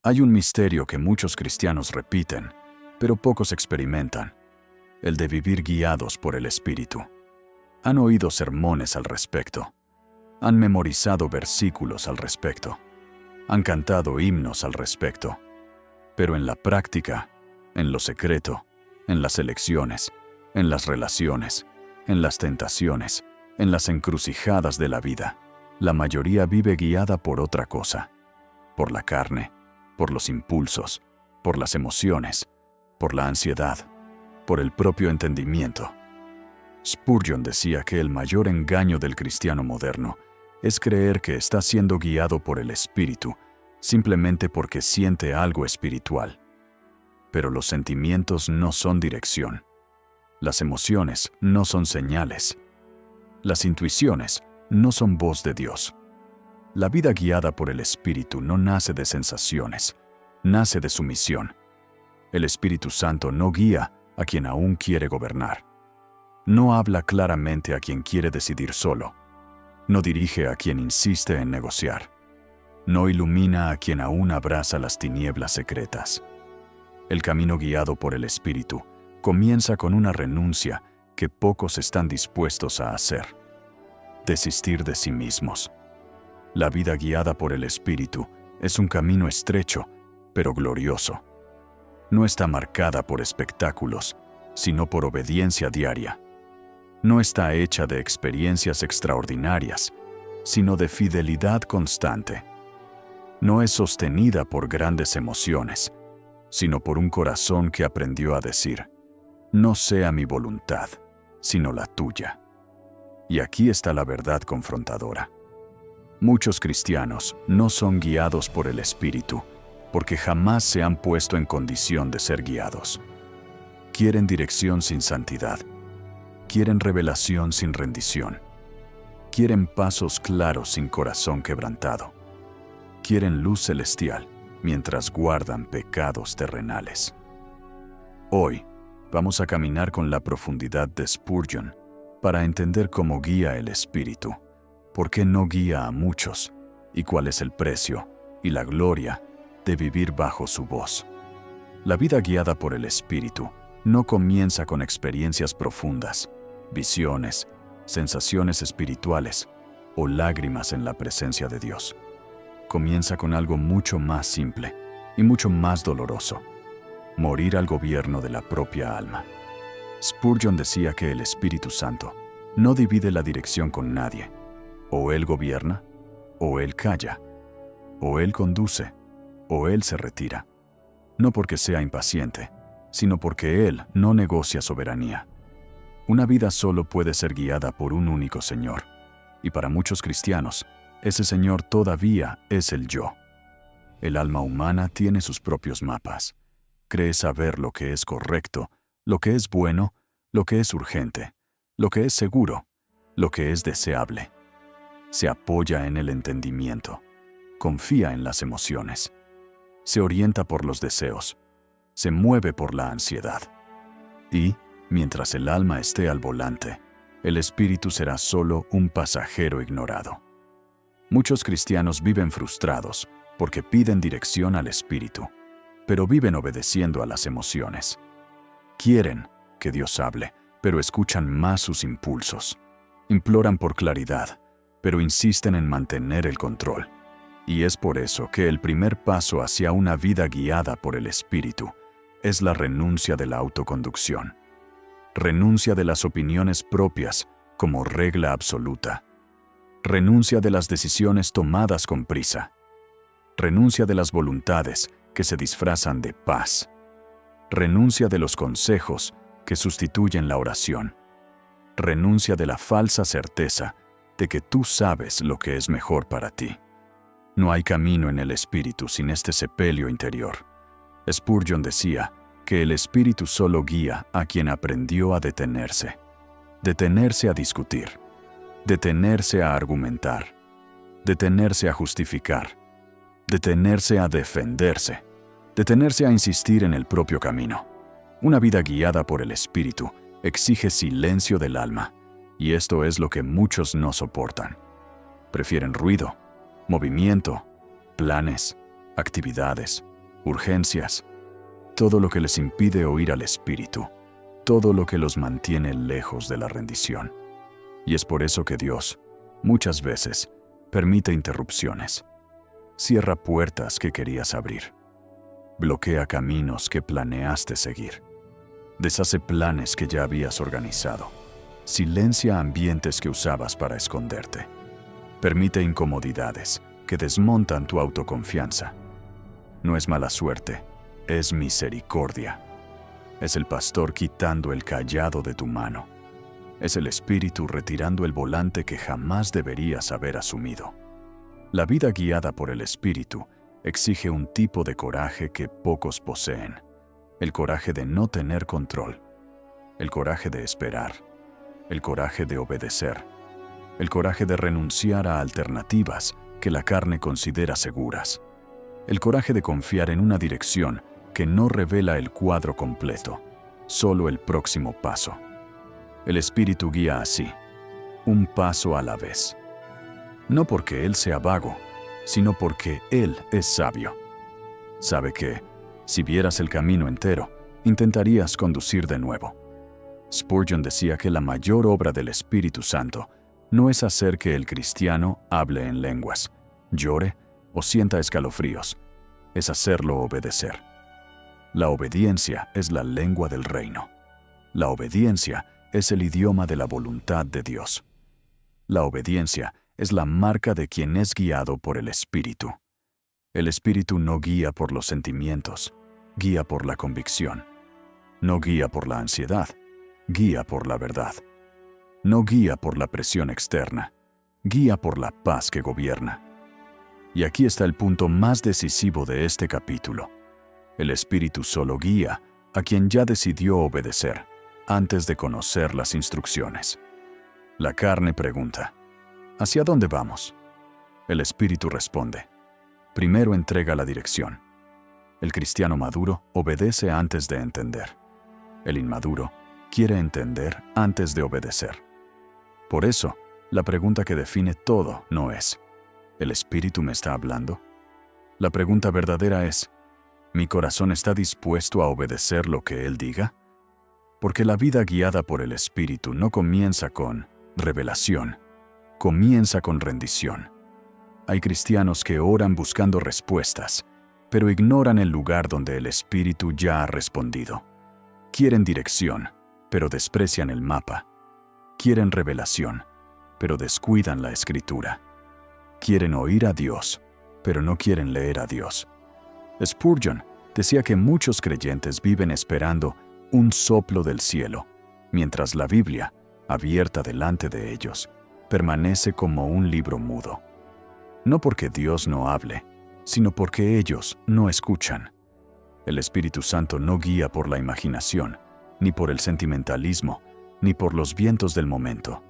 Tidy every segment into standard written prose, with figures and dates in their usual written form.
Hay un misterio que muchos cristianos repiten, pero pocos experimentan: el de vivir guiados por el Espíritu. Han oído sermones al respecto, han memorizado versículos al respecto, han cantado himnos al respecto, pero en la práctica, en lo secreto, en las elecciones, en las relaciones, en las tentaciones, en las encrucijadas de la vida, la mayoría vive guiada por otra cosa: por la carne, por los impulsos, por las emociones, por la ansiedad, por el propio entendimiento. Spurgeon decía que el mayor engaño del cristiano moderno es creer que está siendo guiado por el Espíritu simplemente porque siente algo espiritual. Pero los sentimientos no son dirección. Las emociones no son señales. Las intuiciones no son voz de Dios. La vida guiada por el Espíritu no nace de sensaciones, nace de sumisión. El Espíritu Santo no guía a quien aún quiere gobernar. No habla claramente a quien quiere decidir solo. No dirige a quien insiste en negociar. No ilumina a quien aún abraza las tinieblas secretas. El camino guiado por el Espíritu comienza con una renuncia que pocos están dispuestos a hacer: desistir de sí mismos. La vida guiada por el Espíritu es un camino estrecho, pero glorioso. No está marcada por espectáculos, sino por obediencia diaria. No está hecha de experiencias extraordinarias, sino de fidelidad constante. No es sostenida por grandes emociones, sino por un corazón que aprendió a decir: no sea mi voluntad, sino la tuya. Y aquí está la verdad confrontadora. Muchos cristianos no son guiados por el Espíritu porque jamás se han puesto en condición de ser guiados. Quieren dirección sin santidad. Quieren revelación sin rendición. Quieren pasos claros sin corazón quebrantado. Quieren luz celestial mientras guardan pecados terrenales. Hoy vamos a caminar con la profundidad de Spurgeon para entender cómo guía el Espíritu, por qué no guía a muchos y cuál es el precio y la gloria de vivir bajo su voz. La vida guiada por el Espíritu no comienza con experiencias profundas, visiones, sensaciones espirituales o lágrimas en la presencia de Dios. Comienza con algo mucho más simple y mucho más doloroso: morir al gobierno de la propia alma. Spurgeon decía que el Espíritu Santo no divide la dirección con nadie. O Él gobierna, o Él calla, o Él conduce, o Él se retira. No porque sea impaciente, sino porque Él no negocia soberanía. Una vida solo puede ser guiada por un único Señor, y para muchos cristianos, ese Señor todavía es el yo. El alma humana tiene sus propios mapas. Cree saber lo que es correcto, lo que es bueno, lo que es urgente, lo que es seguro, lo que es deseable. Se apoya en el entendimiento, confía en las emociones, se orienta por los deseos, se mueve por la ansiedad. Y, mientras el alma esté al volante, el espíritu será solo un pasajero ignorado. Muchos cristianos viven frustrados porque piden dirección al espíritu, pero viven obedeciendo a las emociones. Quieren que Dios hable, pero escuchan más sus impulsos. Imploran por claridad, pero insisten en mantener el control. Y es por eso que el primer paso hacia una vida guiada por el Espíritu es la renuncia de la autoconducción. Renuncia de las opiniones propias como regla absoluta. Renuncia de las decisiones tomadas con prisa. Renuncia de las voluntades que se disfrazan de paz. Renuncia de los consejos que sustituyen la oración. Renuncia de la falsa certeza de que tú sabes lo que es mejor para ti. No hay camino en el espíritu sin este sepelio interior. Spurgeon decía que el espíritu solo guía a quien aprendió a detenerse. Detenerse a discutir. Detenerse a argumentar. Detenerse a justificar. Detenerse a defenderse. Detenerse a insistir en el propio camino. Una vida guiada por el espíritu exige silencio del alma, y esto es lo que muchos no soportan. Prefieren ruido, movimiento, planes, actividades, urgencias, todo lo que les impide oír al Espíritu, todo lo que los mantiene lejos de la rendición. Y es por eso que Dios, muchas veces, permite interrupciones. Cierra puertas que querías abrir. Bloquea caminos que planeaste seguir. Deshace planes que ya habías organizado. Silencia ambientes que usabas para esconderte. Permite incomodidades que desmontan tu autoconfianza. No es mala suerte, es misericordia. Es el pastor quitando el cayado de tu mano. Es el Espíritu retirando el volante que jamás deberías haber asumido. La vida guiada por el Espíritu exige un tipo de coraje que pocos poseen. El coraje de no tener control. El coraje de esperar. El coraje de obedecer. El coraje de renunciar a alternativas que la carne considera seguras. El coraje de confiar en una dirección que no revela el cuadro completo, solo el próximo paso. El Espíritu guía así, un paso a la vez. No porque Él sea vago, sino porque Él es sabio. Sabe que, si vieras el camino entero, intentarías conducir de nuevo. Spurgeon decía que la mayor obra del Espíritu Santo no es hacer que el cristiano hable en lenguas, llore o sienta escalofríos, es hacerlo obedecer. La obediencia es la lengua del reino. La obediencia es el idioma de la voluntad de Dios. La obediencia es la marca de quien es guiado por el Espíritu. El Espíritu no guía por los sentimientos, guía por la convicción. No guía por la ansiedad, guía por la verdad. No guía por la presión externa, guía por la paz que gobierna. Y aquí está el punto más decisivo de este capítulo. El Espíritu solo guía a quien ya decidió obedecer antes de conocer las instrucciones. La carne pregunta, ¿hacia dónde vamos? El Espíritu responde, primero entrega la dirección. El cristiano maduro obedece antes de entender. El inmaduro quiere entender antes de obedecer. Por eso, la pregunta que define todo no es, ¿el Espíritu me está hablando? La pregunta verdadera es, ¿mi corazón está dispuesto a obedecer lo que Él diga? Porque la vida guiada por el Espíritu no comienza con revelación, comienza con rendición. Hay cristianos que oran buscando respuestas, pero ignoran el lugar donde el Espíritu ya ha respondido. Quieren dirección, pero desprecian el mapa. Quieren revelación, pero descuidan la Escritura. Quieren oír a Dios, pero no quieren leer a Dios. Spurgeon decía que muchos creyentes viven esperando un soplo del cielo, mientras la Biblia, abierta delante de ellos, permanece como un libro mudo. No porque Dios no hable, sino porque ellos no escuchan. El Espíritu Santo no guía por la imaginación, ni por el sentimentalismo, ni por los vientos del momento.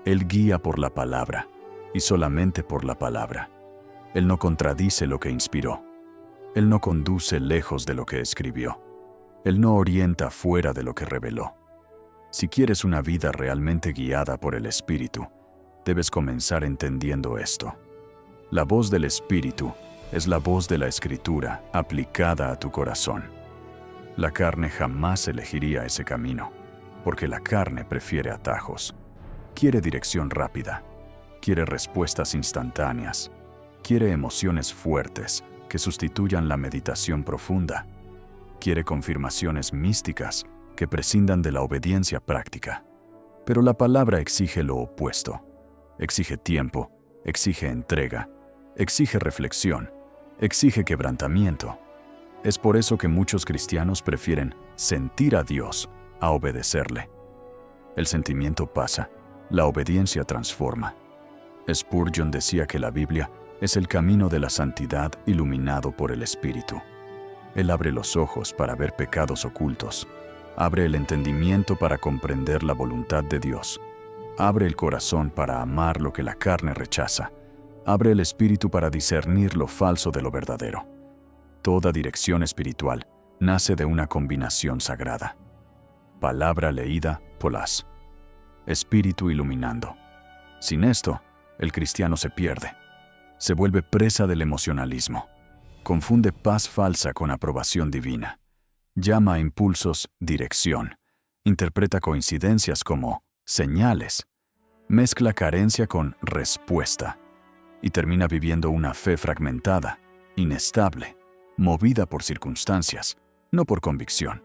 Él guía por la palabra, y solamente por la palabra. Él no contradice lo que inspiró. Él no conduce lejos de lo que escribió. Él no orienta fuera de lo que reveló. Si quieres una vida realmente guiada por el Espíritu, debes comenzar entendiendo esto. La voz del Espíritu es la voz de la Escritura aplicada a tu corazón. La carne jamás elegiría ese camino, porque la carne prefiere atajos. Quiere dirección rápida, quiere respuestas instantáneas, quiere emociones fuertes que sustituyan la meditación profunda, quiere confirmaciones místicas que prescindan de la obediencia práctica. Pero la palabra exige lo opuesto. Exige tiempo, exige entrega, exige reflexión, exige quebrantamiento. Es por eso que muchos cristianos prefieren sentir a Dios a obedecerle. El sentimiento pasa, la obediencia transforma. Spurgeon decía que la Biblia es el camino de la santidad iluminado por el Espíritu. Él abre los ojos para ver pecados ocultos, abre el entendimiento para comprender la voluntad de Dios, abre el corazón para amar lo que la carne rechaza, abre el espíritu para discernir lo falso de lo verdadero. Toda dirección espiritual nace de una combinación sagrada. Palabra leída, polás. Espíritu iluminando. Sin esto, el cristiano se pierde. Se vuelve presa del emocionalismo. Confunde paz falsa con aprobación divina. Llama a impulsos dirección. Interpreta coincidencias como señales. Mezcla carencia con respuesta. Y termina viviendo una fe fragmentada, inestable, movida por circunstancias, no por convicción.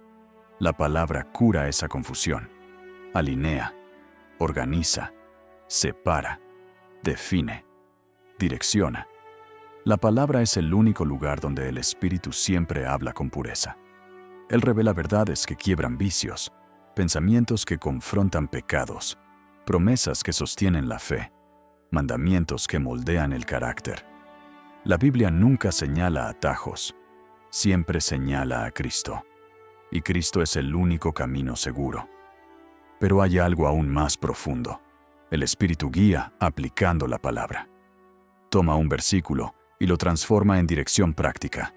La palabra cura esa confusión. Alinea, organiza, separa, define, direcciona. La palabra es el único lugar donde el Espíritu siempre habla con pureza. Él revela verdades que quiebran vicios, pensamientos que confrontan pecados, promesas que sostienen la fe, mandamientos que moldean el carácter. La Biblia nunca señala atajos, siempre señala a Cristo. Y Cristo es el único camino seguro. Pero hay algo aún más profundo. El Espíritu guía aplicando la palabra. Toma un versículo y lo transforma en dirección práctica.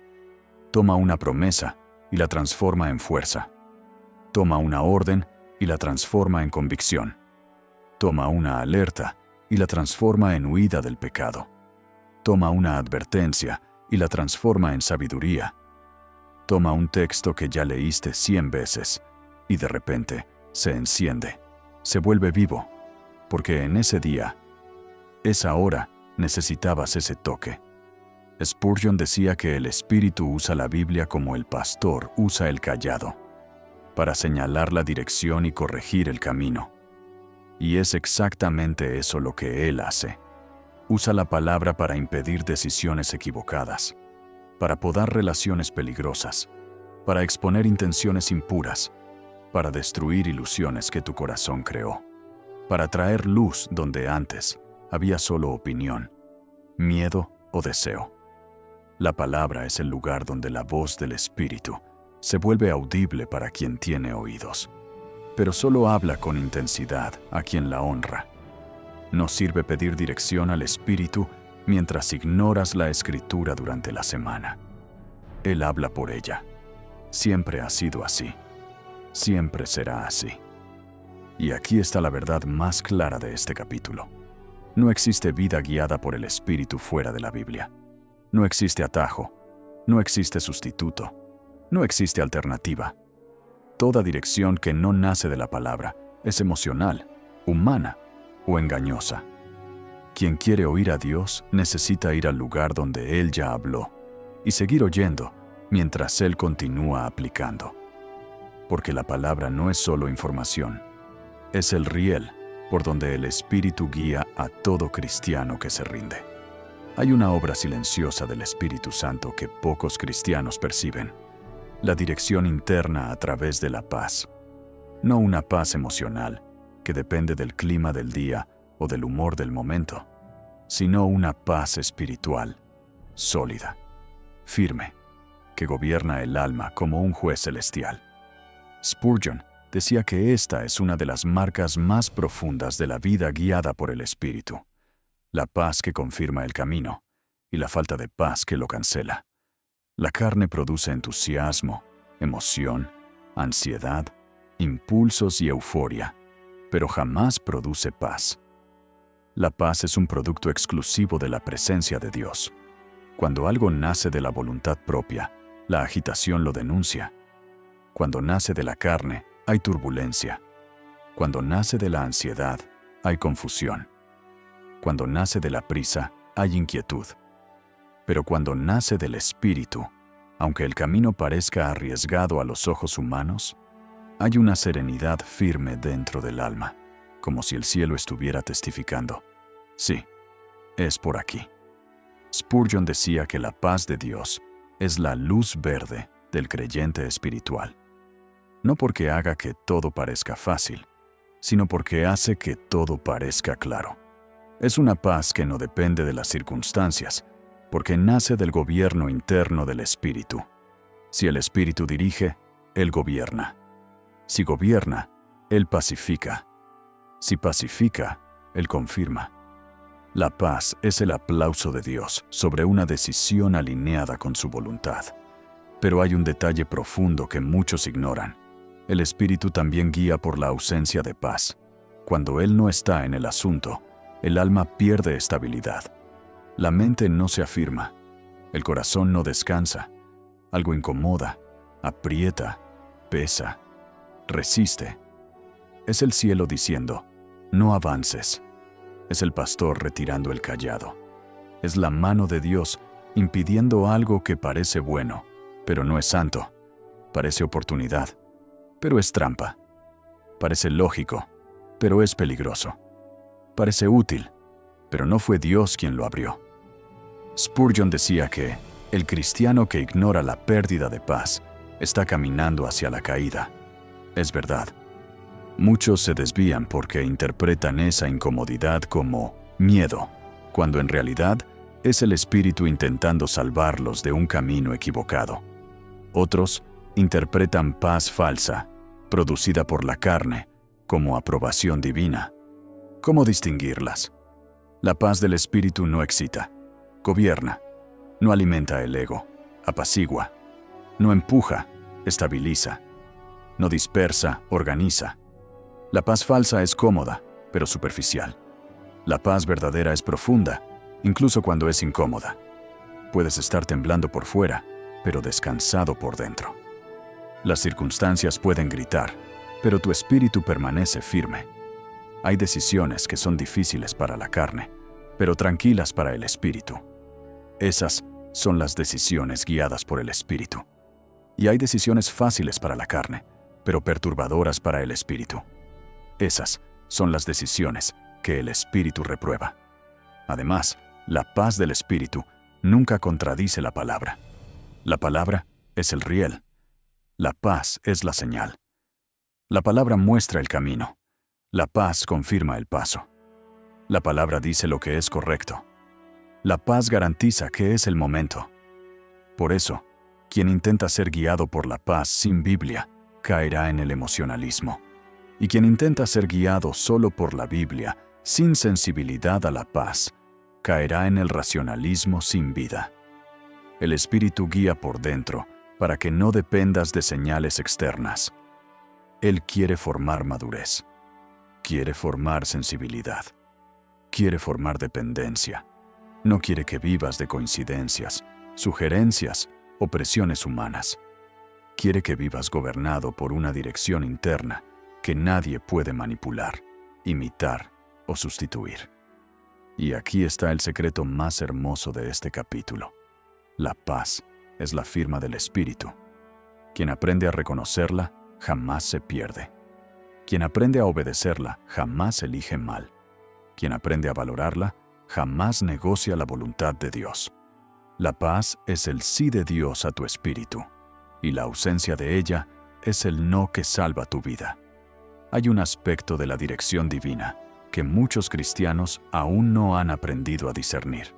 Toma una promesa y la transforma en fuerza. Toma una orden y la transforma en convicción. Toma una alerta y la transforma en huida del pecado. Toma una advertencia y la transforma en sabiduría. Toma un texto que ya leíste 100 veces y de repente se enciende, se vuelve vivo, porque en ese día, esa hora, necesitabas ese toque. Spurgeon decía que el Espíritu usa la Biblia como el pastor usa el cayado, para señalar la dirección y corregir el camino. Y es exactamente eso lo que Él hace. Usa la palabra para impedir decisiones equivocadas, para podar relaciones peligrosas, para exponer intenciones impuras, para destruir ilusiones que tu corazón creó, para traer luz donde antes había solo opinión, miedo o deseo. La palabra es el lugar donde la voz del Espíritu se vuelve audible para quien tiene oídos, pero solo habla con intensidad a quien la honra. No sirve pedir dirección al Espíritu mientras ignoras la Escritura durante la semana. Él habla por ella. Siempre ha sido así. Siempre será así. Y aquí está la verdad más clara de este capítulo. No existe vida guiada por el Espíritu fuera de la Biblia. No existe atajo. No existe sustituto. No existe alternativa. Toda dirección que no nace de la palabra es emocional, humana o engañosa. Quien quiere oír a Dios necesita ir al lugar donde Él ya habló y seguir oyendo mientras Él continúa aplicando. Porque la palabra no es solo información, es el riel por donde el Espíritu guía a todo cristiano que se rinde. Hay una obra silenciosa del Espíritu Santo que pocos cristianos perciben: la dirección interna a través de la paz. No una paz emocional que depende del clima del día o del humor del momento, sino una paz espiritual, sólida, firme, que gobierna el alma como un juez celestial. Spurgeon decía que esta es una de las marcas más profundas de la vida guiada por el Espíritu: la paz que confirma el camino y la falta de paz que lo cancela. La carne produce entusiasmo, emoción, ansiedad, impulsos y euforia, pero jamás produce paz. La paz es un producto exclusivo de la presencia de Dios. Cuando algo nace de la voluntad propia, la agitación lo denuncia. Cuando nace de la carne, hay turbulencia. Cuando nace de la ansiedad, hay confusión. Cuando nace de la prisa, hay inquietud. Pero cuando nace del Espíritu, aunque el camino parezca arriesgado a los ojos humanos, hay una serenidad firme dentro del alma, como si el cielo estuviera testificando: sí, es por aquí. Spurgeon decía que la paz de Dios es la luz verde del creyente espiritual. No porque haga que todo parezca fácil, sino porque hace que todo parezca claro. Es una paz que no depende de las circunstancias, porque nace del gobierno interno del Espíritu. Si el Espíritu dirige, Él gobierna. Si gobierna, Él pacifica. Si pacifica, Él confirma. La paz es el aplauso de Dios sobre una decisión alineada con su voluntad. Pero hay un detalle profundo que muchos ignoran. El Espíritu también guía por la ausencia de paz. Cuando Él no está en el asunto, el alma pierde estabilidad. La mente no se afirma. El corazón no descansa. Algo incomoda, aprieta, pesa, resiste. Es el cielo diciendo, no avances. Es el pastor retirando el cayado. Es la mano de Dios impidiendo algo que parece bueno, pero no es santo. Parece oportunidad, pero es trampa. Parece lógico, pero es peligroso. Parece útil, pero no fue Dios quien lo abrió. Spurgeon decía que el cristiano que ignora la pérdida de paz está caminando hacia la caída. Es verdad. Muchos se desvían porque interpretan esa incomodidad como miedo, cuando en realidad es el Espíritu intentando salvarlos de un camino equivocado. Otros interpretan paz falsa, producida por la carne, como aprobación divina. ¿Cómo distinguirlas? La paz del Espíritu no excita, gobierna, no alimenta el ego, apacigua, no empuja, estabiliza, no dispersa, organiza. La paz falsa es cómoda, pero superficial. La paz verdadera es profunda, incluso cuando es incómoda. Puedes estar temblando por fuera, pero descansado por dentro. Las circunstancias pueden gritar, pero tu espíritu permanece firme. Hay decisiones que son difíciles para la carne, pero tranquilas para el espíritu. Esas son las decisiones guiadas por el espíritu. Y hay decisiones fáciles para la carne, pero perturbadoras para el espíritu. Esas son las decisiones que el espíritu reprueba. Además, la paz del espíritu nunca contradice la palabra. La palabra es el riel. La paz es la señal. La palabra muestra el camino. La paz confirma el paso. La palabra dice lo que es correcto. La paz garantiza que es el momento. Por eso, quien intenta ser guiado por la paz sin Biblia, caerá en el emocionalismo. Y quien intenta ser guiado solo por la Biblia, sin sensibilidad a la paz, caerá en el racionalismo sin vida. El Espíritu guía por dentro para que no dependas de señales externas. Él quiere formar madurez. Quiere formar sensibilidad. Quiere formar dependencia. No quiere que vivas de coincidencias, sugerencias o presiones humanas. Quiere que vivas gobernado por una dirección interna que nadie puede manipular, imitar o sustituir. Y aquí está el secreto más hermoso de este capítulo. La paz es la firma del Espíritu. Quien aprende a reconocerla, jamás se pierde. Quien aprende a obedecerla, jamás elige mal. Quien aprende a valorarla, jamás negocia la voluntad de Dios. La paz es el sí de Dios a tu espíritu, y la ausencia de ella es el no que salva tu vida. Hay un aspecto de la dirección divina que muchos cristianos aún no han aprendido a discernir.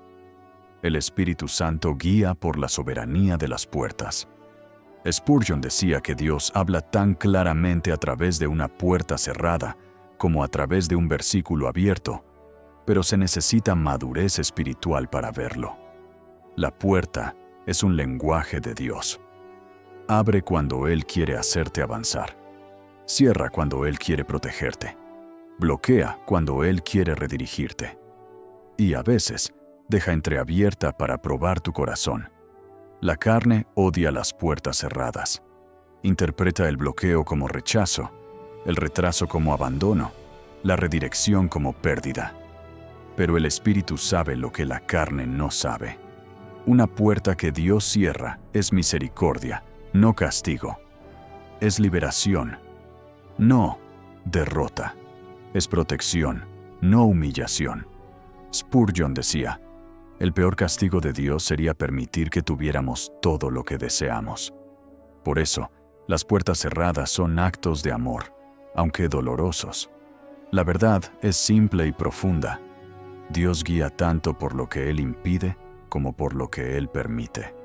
El Espíritu Santo guía por la soberanía de las puertas. Spurgeon decía que Dios habla tan claramente a través de una puerta cerrada como a través de un versículo abierto, pero se necesita madurez espiritual para verlo. La puerta es un lenguaje de Dios. Abre cuando Él quiere hacerte avanzar. Cierra cuando Él quiere protegerte. Bloquea cuando Él quiere redirigirte. Y a veces, deja entreabierta para probar tu corazón. La carne odia las puertas cerradas. Interpreta el bloqueo como rechazo, el retraso como abandono, la redirección como pérdida. Pero el Espíritu sabe lo que la carne no sabe. Una puerta que Dios cierra es misericordia, no castigo. Es liberación, no derrota. Es protección, no humillación. Spurgeon decía, el peor castigo de Dios sería permitir que tuviéramos todo lo que deseamos. Por eso, las puertas cerradas son actos de amor, aunque dolorosos. La verdad es simple y profunda. Dios guía tanto por lo que Él impide como por lo que Él permite.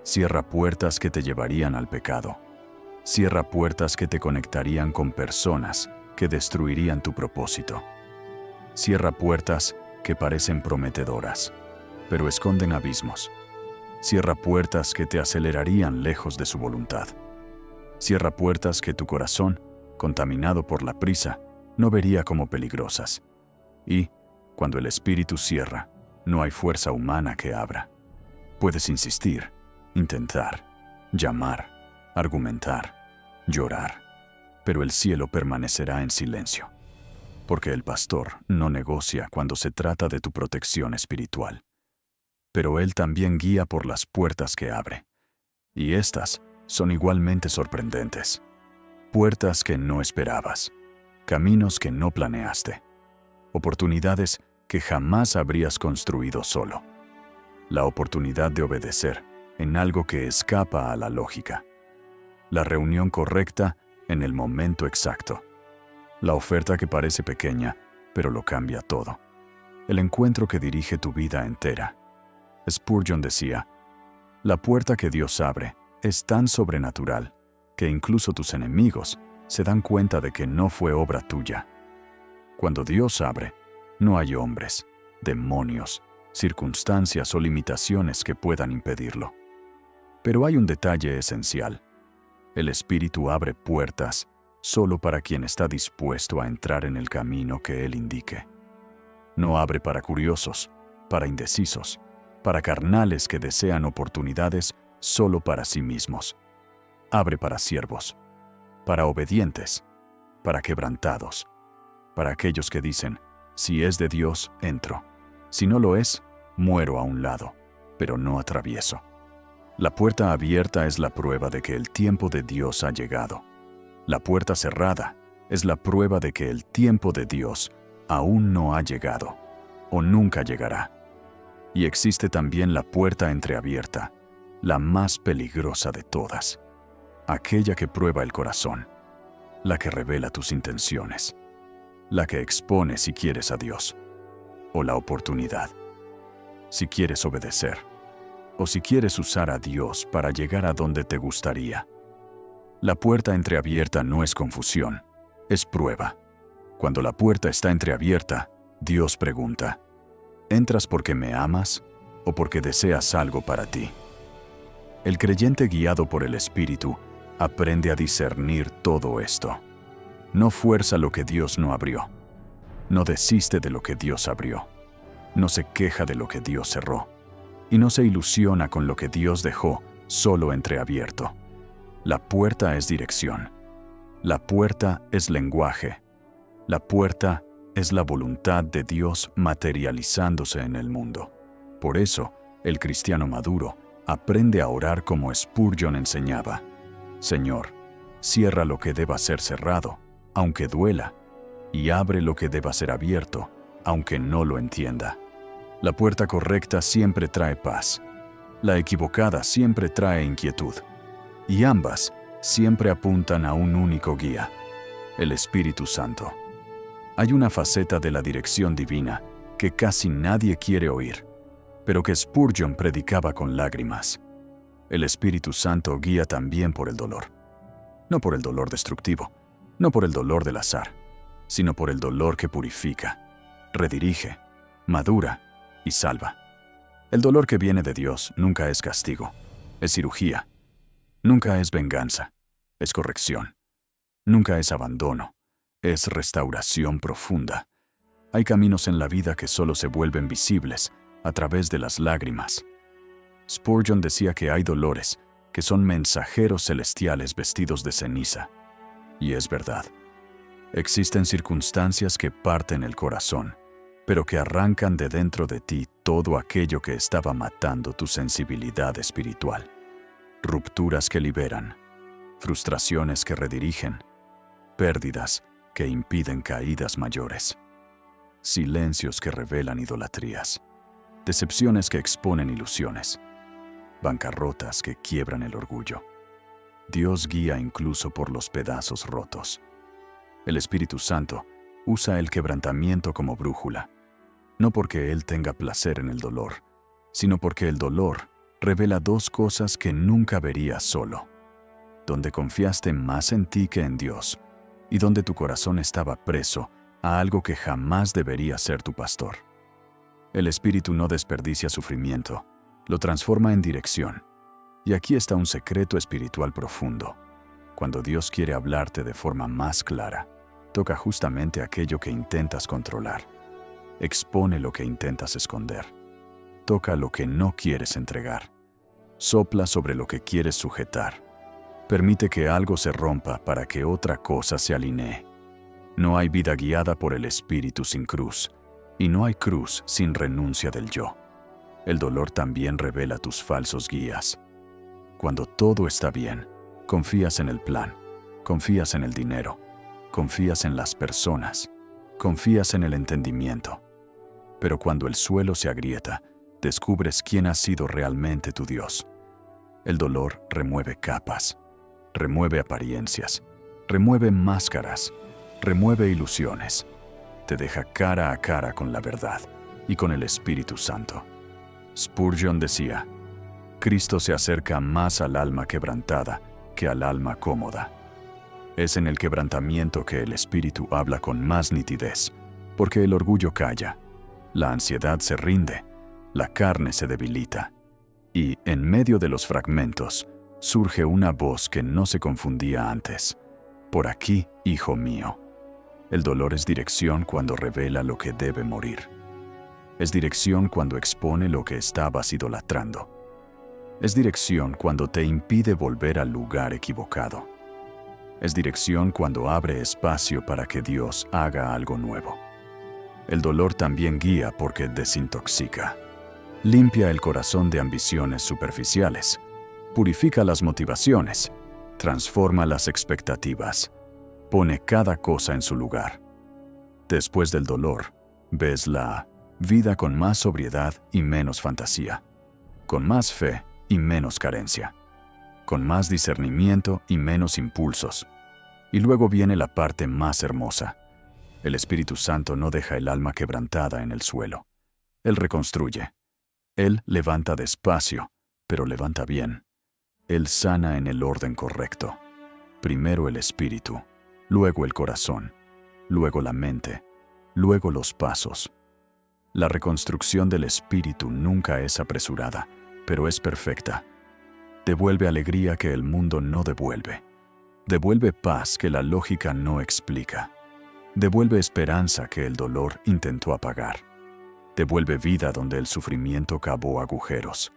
Cierra puertas que te llevarían al pecado. Cierra puertas que te conectarían con personas que destruirían tu propósito. Cierra puertas que parecen prometedoras, pero esconden abismos. Cierra puertas que te acelerarían lejos de su voluntad. Cierra puertas que tu corazón, contaminado por la prisa, no vería como peligrosas. Y, cuando el Espíritu cierra, no hay fuerza humana que abra. Puedes insistir, intentar, llamar, argumentar, llorar, pero el cielo permanecerá en silencio, porque el pastor no negocia cuando se trata de tu protección espiritual. Pero él también guía por las puertas que abre, y estas son igualmente sorprendentes. Puertas que no esperabas, caminos que no planeaste, oportunidades que jamás habrías construido solo. La oportunidad de obedecer en algo que escapa a la lógica. La reunión correcta en el momento exacto. La oferta que parece pequeña, pero lo cambia todo. El encuentro que dirige tu vida entera. Spurgeon decía, la puerta que Dios abre es tan sobrenatural que incluso tus enemigos se dan cuenta de que no fue obra tuya. Cuando Dios abre, no hay hombres, demonios, circunstancias o limitaciones que puedan impedirlo. Pero hay un detalle esencial. El Espíritu abre puertas solo para quien está dispuesto a entrar en el camino que Él indique. No abre para curiosos, para indecisos, para carnales que desean oportunidades solo para sí mismos. Abre para siervos, para obedientes, para quebrantados, para aquellos que dicen, si es de Dios, entro. Si no lo es, muero a un lado, pero no atravieso. La puerta abierta es la prueba de que el tiempo de Dios ha llegado. La puerta cerrada es la prueba de que el tiempo de Dios aún no ha llegado, o nunca llegará. Y existe también la puerta entreabierta, la más peligrosa de todas, aquella que prueba el corazón, la que revela tus intenciones, la que expone si quieres a Dios, o la oportunidad, si quieres obedecer, o si quieres usar a Dios para llegar a donde te gustaría. La puerta entreabierta no es confusión, es prueba. Cuando la puerta está entreabierta, Dios pregunta, ¿entras porque me amas o porque deseas algo para ti? El creyente guiado por el Espíritu aprende a discernir todo esto. No fuerza lo que Dios no abrió. No desiste de lo que Dios abrió. No se queja de lo que Dios cerró. Y no se ilusiona con lo que Dios dejó solo entreabierto. La puerta es dirección. La puerta es lenguaje. La puerta es la voluntad de Dios materializándose en el mundo. Por eso, el cristiano maduro aprende a orar como Spurgeon enseñaba. Señor, cierra lo que deba ser cerrado, aunque duela, y abre lo que deba ser abierto, aunque no lo entienda. La puerta correcta siempre trae paz. La equivocada siempre trae inquietud. Y ambas siempre apuntan a un único guía, el Espíritu Santo. Hay una faceta de la dirección divina que casi nadie quiere oír, pero que Spurgeon predicaba con lágrimas. El Espíritu Santo guía también por el dolor. No por el dolor destructivo, no por el dolor del azar, sino por el dolor que purifica, redirige, madura y salva. El dolor que viene de Dios nunca es castigo, es cirugía. Nunca es venganza, es corrección. Nunca es abandono, es restauración profunda. Hay caminos en la vida que solo se vuelven visibles a través de las lágrimas. Spurgeon decía que hay dolores que son mensajeros celestiales vestidos de ceniza. Y es verdad. Existen circunstancias que parten el corazón, pero que arrancan de dentro de ti todo aquello que estaba matando tu sensibilidad espiritual. Rupturas que liberan, frustraciones que redirigen, pérdidas que impiden caídas mayores, silencios que revelan idolatrías, decepciones que exponen ilusiones, bancarrotas que quiebran el orgullo. Dios guía incluso por los pedazos rotos. El Espíritu Santo usa el quebrantamiento como brújula, no porque Él tenga placer en el dolor, sino porque el dolor revela dos cosas que nunca verías solo, donde confiaste más en ti que en Dios, y donde tu corazón estaba preso a algo que jamás debería ser tu pastor. El Espíritu no desperdicia sufrimiento, lo transforma en dirección. Y aquí está un secreto espiritual profundo. Cuando Dios quiere hablarte de forma más clara, toca justamente aquello que intentas controlar. Expone lo que intentas esconder. Toca lo que no quieres entregar. Sopla sobre lo que quieres sujetar. Permite que algo se rompa para que otra cosa se alinee. No hay vida guiada por el Espíritu sin cruz, y no hay cruz sin renuncia del yo. El dolor también revela tus falsos guías. Cuando todo está bien, confías en el plan, confías en el dinero, confías en las personas, confías en el entendimiento. Pero cuando el suelo se agrieta, descubres quién ha sido realmente tu Dios. El dolor remueve capas, remueve apariencias, remueve máscaras, remueve ilusiones. Te deja cara a cara con la verdad y con el Espíritu Santo. Spurgeon decía, Cristo se acerca más al alma quebrantada que al alma cómoda. Es en el quebrantamiento que el Espíritu habla con más nitidez, porque el orgullo calla, la ansiedad se rinde, la carne se debilita, y en medio de los fragmentos surge una voz que no se confundía antes. Por aquí, hijo mío. El dolor es dirección cuando revela lo que debe morir. Es dirección cuando expone lo que estabas idolatrando. Es dirección cuando te impide volver al lugar equivocado. Es dirección cuando abre espacio para que Dios haga algo nuevo. El dolor también guía porque desintoxica. Limpia el corazón de ambiciones superficiales. Purifica las motivaciones. Transforma las expectativas. Pone cada cosa en su lugar. Después del dolor, ves la vida con más sobriedad y menos fantasía, con más fe y menos carencia, con más discernimiento y menos impulsos. Y luego viene la parte más hermosa. El Espíritu Santo no deja el alma quebrantada en el suelo. Él reconstruye. Él levanta despacio, pero levanta bien. Él sana en el orden correcto. Primero el espíritu, luego el corazón, luego la mente, luego los pasos. La reconstrucción del espíritu nunca es apresurada, pero es perfecta. Devuelve alegría que el mundo no devuelve. Devuelve paz que la lógica no explica. Devuelve esperanza que el dolor intentó apagar. Devuelve vida donde el sufrimiento cavó agujeros.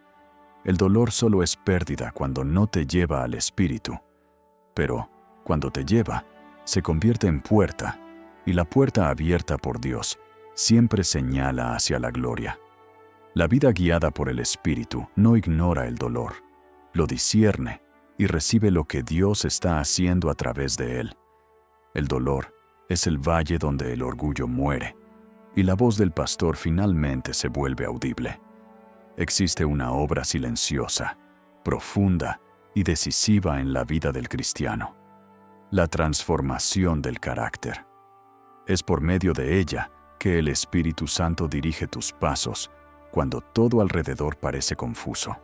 El dolor solo es pérdida cuando no te lleva al espíritu. Pero, cuando te lleva, se convierte en puerta, y la puerta abierta por Dios siempre señala hacia la gloria. La vida guiada por el Espíritu no ignora el dolor, lo discierne y recibe lo que Dios está haciendo a través de él. El dolor es el valle donde el orgullo muere, y la voz del pastor finalmente se vuelve audible. Existe una obra silenciosa, profunda y decisiva en la vida del cristiano: la transformación del carácter. Es por medio de ella que el Espíritu Santo dirige tus pasos cuando todo alrededor parece confuso.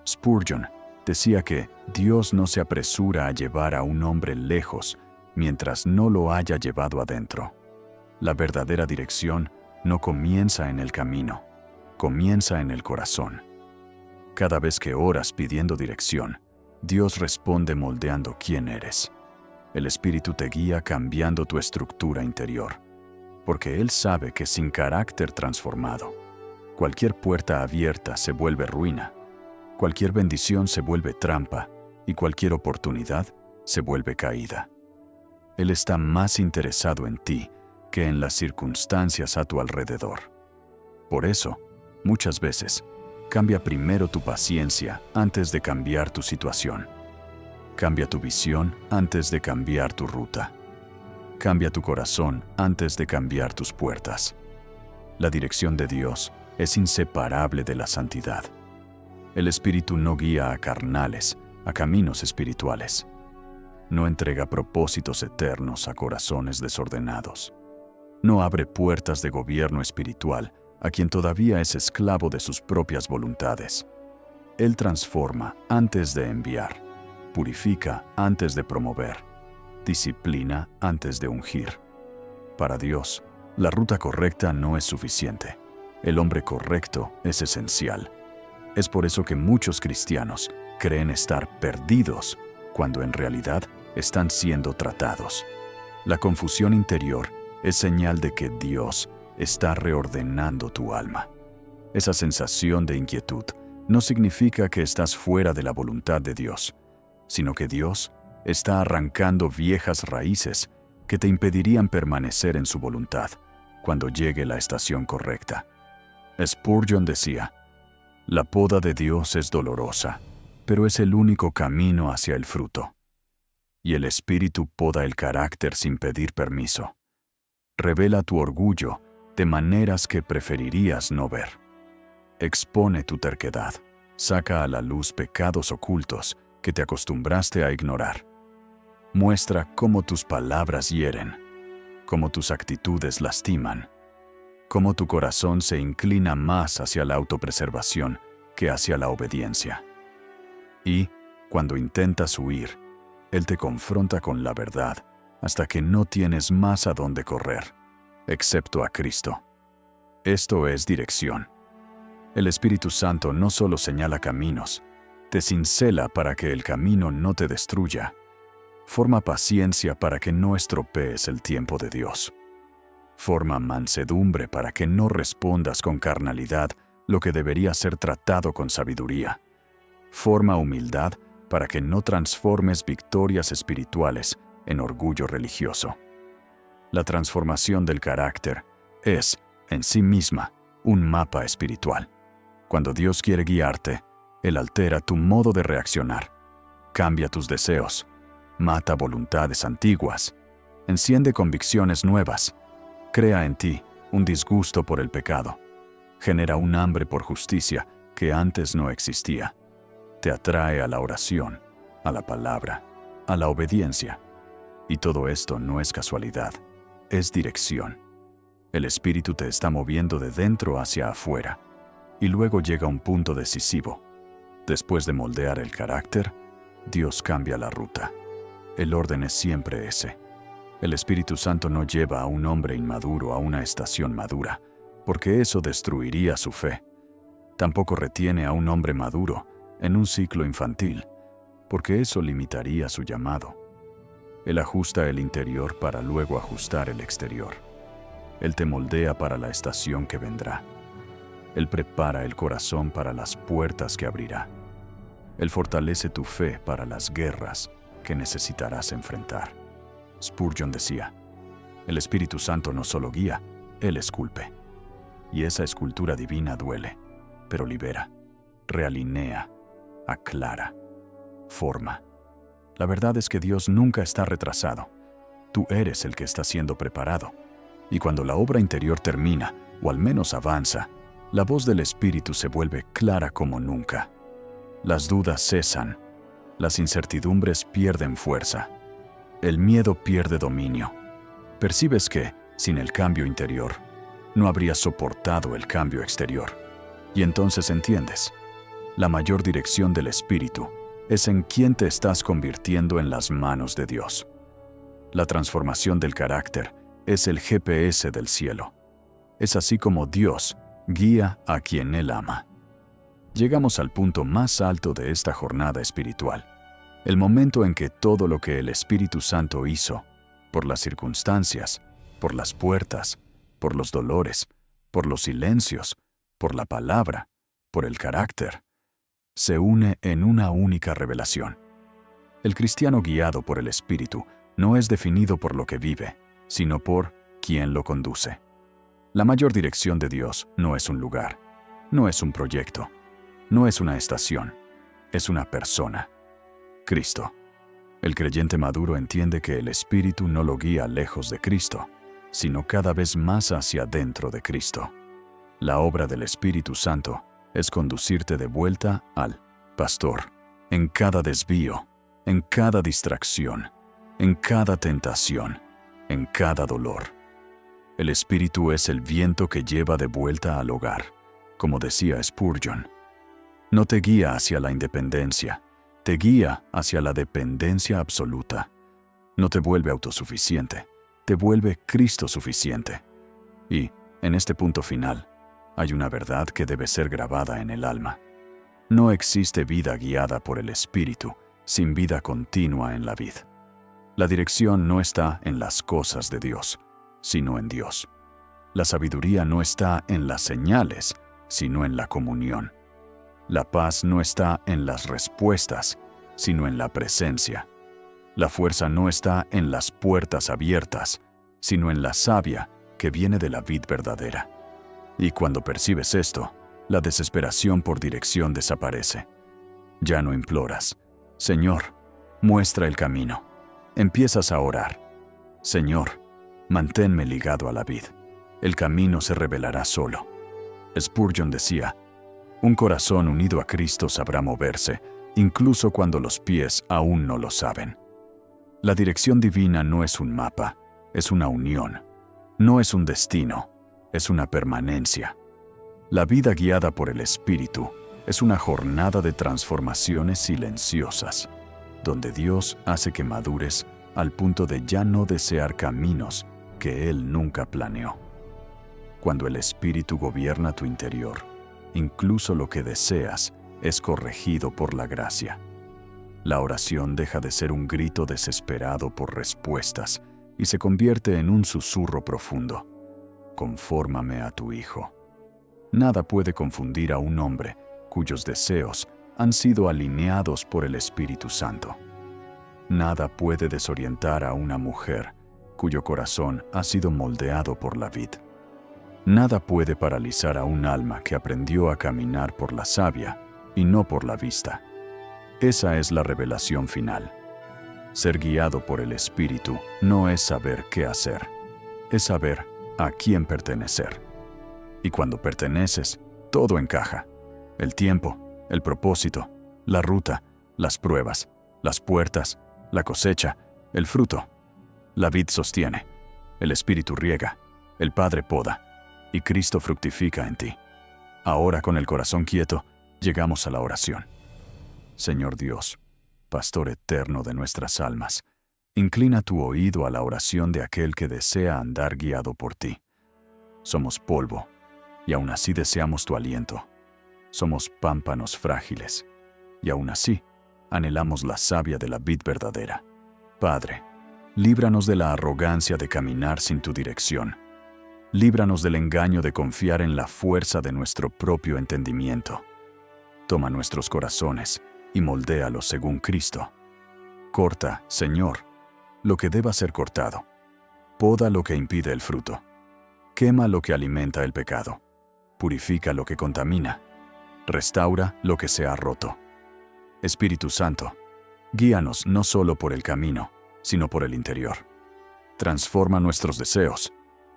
Spurgeon decía que Dios no se apresura a llevar a un hombre lejos mientras no lo haya llevado adentro. La verdadera dirección no comienza en el camino, comienza en el corazón. Cada vez que oras pidiendo dirección, Dios responde moldeando quién eres. El Espíritu te guía cambiando tu estructura interior, porque Él sabe que sin carácter transformado, cualquier puerta abierta se vuelve ruina, cualquier bendición se vuelve trampa y cualquier oportunidad se vuelve caída. Él está más interesado en ti que en las circunstancias a tu alrededor. Por eso, muchas veces, cambia primero tu paciencia antes de cambiar tu situación. Cambia tu visión antes de cambiar tu ruta. Cambia tu corazón antes de cambiar tus puertas. La dirección de Dios es inseparable de la santidad. El Espíritu no guía a carnales, a caminos espirituales. No entrega propósitos eternos a corazones desordenados. No abre puertas de gobierno espiritual a quien todavía es esclavo de sus propias voluntades. Él transforma antes de enviar, purifica antes de promover, disciplina antes de ungir. Para Dios, la ruta correcta no es suficiente. El hombre correcto es esencial. Es por eso que muchos cristianos creen estar perdidos cuando en realidad están siendo tratados. La confusión interior es señal de que Dios está reordenando tu alma. Esa sensación de inquietud no significa que estás fuera de la voluntad de Dios, sino que Dios está arrancando viejas raíces que te impedirían permanecer en su voluntad cuando llegue la estación correcta. Spurgeon decía, la poda de Dios es dolorosa, pero es el único camino hacia el fruto. Y el Espíritu poda el carácter sin pedir permiso. Revela tu orgullo de maneras que preferirías no ver. Expone tu terquedad. Saca a la luz pecados ocultos que te acostumbraste a ignorar. Muestra cómo tus palabras hieren, cómo tus actitudes lastiman, cómo tu corazón se inclina más hacia la autopreservación que hacia la obediencia. Y, cuando intentas huir, Él te confronta con la verdad hasta que no tienes más a dónde correr, excepto a Cristo. Esto es dirección. El Espíritu Santo no solo señala caminos, te cincela para que el camino no te destruya. Forma paciencia para que no estropees el tiempo de Dios. Forma mansedumbre para que no respondas con carnalidad lo que debería ser tratado con sabiduría. Forma humildad para que no transformes victorias espirituales en orgullo religioso. La transformación del carácter es, en sí misma, un mapa espiritual. Cuando Dios quiere guiarte, Él altera tu modo de reaccionar, cambia tus deseos, mata voluntades antiguas, enciende convicciones nuevas, crea en ti un disgusto por el pecado, genera un hambre por justicia que antes no existía, te atrae a la oración, a la palabra, a la obediencia. Y todo esto no es casualidad, es dirección. El Espíritu te está moviendo de dentro hacia afuera. Y luego llega un punto decisivo. Después de moldear el carácter, Dios cambia la ruta. El orden es siempre ese. El Espíritu Santo no lleva a un hombre inmaduro a una estación madura, porque eso destruiría su fe. Tampoco retiene a un hombre maduro en un ciclo infantil, porque eso limitaría su llamado. Él ajusta el interior para luego ajustar el exterior. Él te moldea para la estación que vendrá. Él prepara el corazón para las puertas que abrirá. Él fortalece tu fe para las guerras que necesitarás enfrentar. Spurgeon decía, el Espíritu Santo no solo guía, Él esculpe. Y esa escultura divina duele, pero libera, realinea, aclara, forma. La verdad es que Dios nunca está retrasado. Tú eres el que está siendo preparado. Y cuando la obra interior termina, o al menos avanza, la voz del Espíritu se vuelve clara como nunca. Las dudas cesan, las incertidumbres pierden fuerza, el miedo pierde dominio. Percibes que, sin el cambio interior, no habrías soportado el cambio exterior. Y entonces entiendes, la mayor dirección del Espíritu es en quién te estás convirtiendo en las manos de Dios. La transformación del carácter es el GPS del cielo. Es así como Dios guía a quien Él ama. Llegamos al punto más alto de esta jornada espiritual, el momento en que todo lo que el Espíritu Santo hizo, por las circunstancias, por las puertas, por los dolores, por los silencios, por la palabra, por el carácter, se une en una única revelación. El cristiano guiado por el Espíritu no es definido por lo que vive, sino por quien lo conduce. La mayor dirección de Dios no es un lugar, no es un proyecto, no es una estación, es una persona, Cristo. El creyente maduro entiende que el Espíritu no lo guía lejos de Cristo, sino cada vez más hacia dentro de Cristo. La obra del Espíritu Santo es conducirte de vuelta al pastor, en cada desvío, en cada distracción, en cada tentación, en cada dolor. El Espíritu es el viento que lleva de vuelta al hogar, como decía Spurgeon. No te guía hacia la independencia, te guía hacia la dependencia absoluta. No te vuelve autosuficiente, te vuelve Cristo suficiente. Y, en este punto final, hay una verdad que debe ser grabada en el alma. No existe vida guiada por el Espíritu sin vida continua en la vid. La dirección no está en las cosas de Dios, sino en Dios. La sabiduría no está en las señales, sino en la comunión. La paz no está en las respuestas, sino en la presencia. La fuerza no está en las puertas abiertas, sino en la savia que viene de la vid verdadera. Y cuando percibes esto, la desesperación por dirección desaparece. Ya no imploras, Señor, muestra el camino. Empiezas a orar, Señor, manténme ligado a la vid. El camino se revelará solo. Spurgeon decía, un corazón unido a Cristo sabrá moverse, incluso cuando los pies aún no lo saben. La dirección divina no es un mapa, es una unión. No es un destino, es una permanencia. La vida guiada por el Espíritu es una jornada de transformaciones silenciosas, donde Dios hace que madures al punto de ya no desear caminos que Él nunca planeó. Cuando el Espíritu gobierna tu interior, incluso lo que deseas es corregido por la gracia. La oración deja de ser un grito desesperado por respuestas y se convierte en un susurro profundo. Confórmame a tu Hijo. Nada puede confundir a un hombre cuyos deseos han sido alineados por el Espíritu Santo. Nada puede desorientar a una mujer cuyo corazón ha sido moldeado por la vid. Nada puede paralizar a un alma que aprendió a caminar por la savia y no por la vista. Esa es la revelación final. Ser guiado por el Espíritu no es saber qué hacer, es saber a quién pertenecer. Y cuando perteneces, todo encaja. El tiempo, el propósito, la ruta, las pruebas, las puertas, la cosecha, el fruto. La vid sostiene, el Espíritu riega, el Padre poda, y Cristo fructifica en ti. Ahora, con el corazón quieto, llegamos a la oración. Señor Dios, Pastor eterno de nuestras almas, inclina tu oído a la oración de aquel que desea andar guiado por ti. Somos polvo, y aún así deseamos tu aliento. Somos pámpanos frágiles, y aún así anhelamos la savia de la vid verdadera. Padre, líbranos de la arrogancia de caminar sin tu dirección. Líbranos del engaño de confiar en la fuerza de nuestro propio entendimiento. Toma nuestros corazones y moldéalos según Cristo. Corta, Señor, lo que deba ser cortado. Poda lo que impide el fruto. Quema lo que alimenta el pecado. Purifica lo que contamina. Restaura lo que se ha roto. Espíritu Santo, guíanos no solo por el camino, sino por el interior. Transforma nuestros deseos.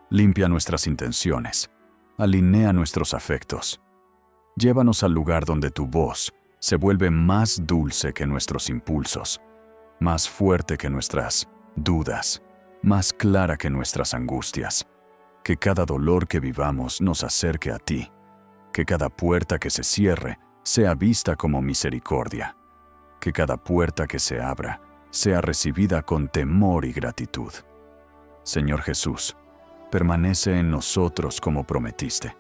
Limpia nuestras intenciones. Alinea nuestros afectos. Llévanos al lugar donde tu voz se vuelve más dulce que nuestros impulsos, más fuerte que nuestras dudas, más clara que nuestras angustias. Que cada dolor que vivamos nos acerque a ti. Que cada puerta que se cierre sea vista como misericordia. Que cada puerta que se abra sea recibida con temor y gratitud. Señor Jesús, permanece en nosotros como prometiste.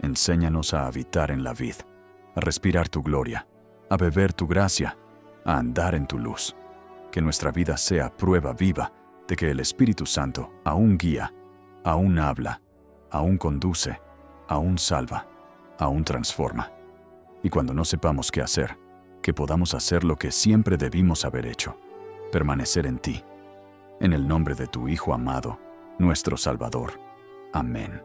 Enséñanos a habitar en la vid, a respirar tu gloria, a beber tu gracia, a andar en tu luz. Que nuestra vida sea prueba viva de que el Espíritu Santo aún guía, aún habla, aún conduce, aún salva, aún transforma. Y cuando no sepamos qué hacer, que podamos hacer lo que siempre debimos haber hecho, permanecer en ti. En el nombre de tu Hijo amado, nuestro Salvador. Amén.